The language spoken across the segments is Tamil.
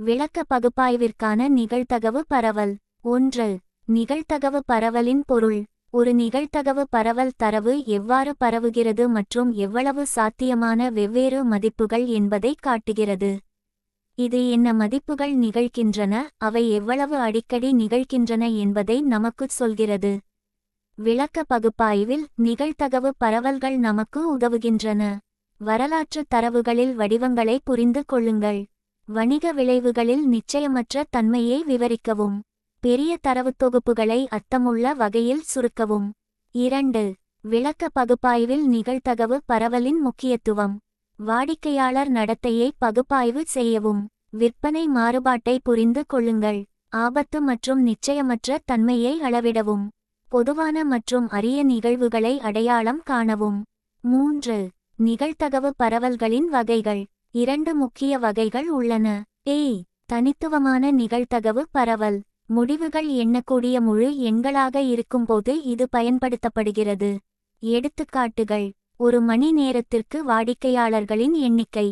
விளக்க பகுப்பாய்விற்கான நிகழ்தகவு பரவல். 1. நிகழ்தகவு பரவலின் பொருள். ஒரு நிகழ்தகவு பரவல் தரவு எவ்வாறு பரவுகிறது மற்றும் எவ்வளவு சாத்தியமான வெவ்வேறு மதிப்புகள் என்பதை காட்டுகிறது. இது என்ன மதிப்புகள் நிகழ்கின்றன, அவை எவ்வளவு அடிக்கடி நிகழ்கின்றன என்பதை நமக்குச் சொல்கிறது. விளக்க பகுப்பாய்வில் நிகழ்தகவு பரவல்கள் நமக்கு உதவுகின்றன. வரலாற்று தரவுகளில் வடிவங்களை புரிந்து கொள்ளுங்கள். வணிக விளைவுகளில் நிச்சயமற்ற தன்மையை விவரிக்கவும். பெரிய தரவுத் தொகுப்புகளை அர்த்தமுள்ள வகையில் சுருக்கவும். 2. விளக்க பகுப்பாய்வில் நிகழ்தகவு பரவலின் முக்கியத்துவம். வாடிக்கையாளர் நடத்தையை பகுப்பாய்வு செய்யவும். விற்பனை மாறுபாட்டை புரிந்து கொள்ளுங்கள். ஆபத்து மற்றும் நிச்சயமற்ற தன்மையை அளவிடவும். பொதுவான மற்றும் அரிய நிகழ்வுகளை அடையாளம் காணவும். 3. நிகழ்தகவு பரவல்களின் வகைகள். 2 முக்கிய வகைகள் உள்ளன. ஏ. தனித்துவமான நிகழ்தகவு பரவல். முடிவுகள் எண்ணக்கூடிய முழு எண்களாக இருக்கும்போது இது பயன்படுத்தப்படுகிறது. எடுத்துக்காட்டுகள்: ஒரு மணி நேரத்திற்கு வாடிக்கையாளர்களின் எண்ணிக்கை.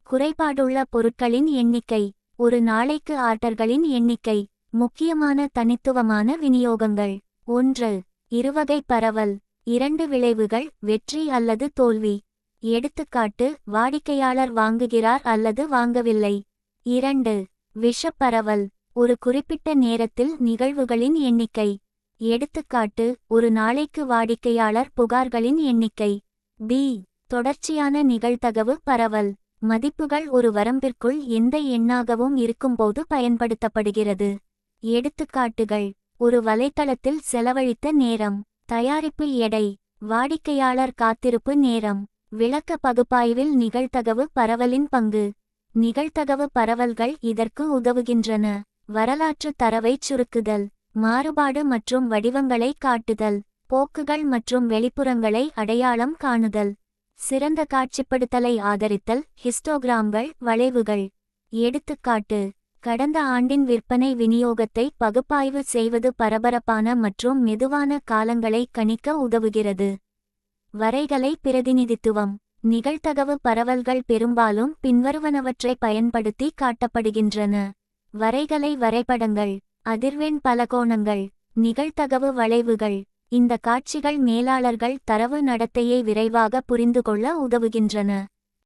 குறைபாடுள்ள பொருட்களின் எண்ணிக்கை. ஒரு நாளைக்கு ஆர்டர்களின் எண்ணிக்கை. முக்கியமான தனித்துவமான விநியோகங்கள். 1. இருவகை பரவல். 2 விளைவுகள், வெற்றி அல்லது தோல்வி. எடுத்துக்காட்டு: வாடிக்கையாளர் வாங்குகிறார் அல்லது வாங்கவில்லை. 2. விஷ பரவல். ஒரு குறிப்பிட்ட நேரத்தில் நிகழ்வுகளின் எண்ணிக்கை. எடுத்துக்காட்டு: ஒரு நாளைக்கு வாடிக்கையாளர் புகார்களின் எண்ணிக்கை. பி. தொடர்ச்சியான நிகழ்தகவு பரவல். மதிப்புகள் ஒரு வரம்பிற்குள் எந்த எண்ணாகவும் இருக்கும்போது பயன்படுத்தப்படுகிறது. எடுத்துக்காட்டுகள்: ஒரு வலைத்தளத்தில் செலவழித்த நேரம். தயாரிப்பு எடை. வாடிக்கையாளர் காத்திருப்பு நேரம். விளக்க பகுப்பாய்வில் நிகழ்தகவு பரவலின் பங்கு. நிகழ்தகவு பரவல்கள் இதற்கு உதவுகின்றன. வரலாற்று தரவைச் சுருக்குதல். மாறுபாடு மற்றும் வடிவங்களை காட்டுதல். போக்குகள் மற்றும் வெளிப்புறங்களை அடையாளம் காணுதல். சிறந்த காட்சிப்படுத்தலை ஆதரித்தல். ஹிஸ்டோகிராம்கள், வளைவுகள். எடுத்துக்காட்டு: கடந்த ஆண்டின் விற்பனை விநியோகத்தை பகுப்பாய்வு செய்வது பரபரப்பான மற்றும் மெதுவான காலங்களை கணிக்க உதவுகிறது. வரைகலை பிரதிநிதித்துவம். நிகழ்தகவு பரவல்கள் பெரும்பாலும் பின்வருவனவற்றை பயன்படுத்தி காட்டப்படுகின்றன. வரைகலை வரைபடங்கள். அதிர்வெண் பலகோணங்கள். நிகழ்தகவு வளைவுகள். இந்த காட்சிகள் மேலாளர்கள் தரவு நடத்தையை விரைவாக புரிந்துகொள்ள உதவுகின்றன.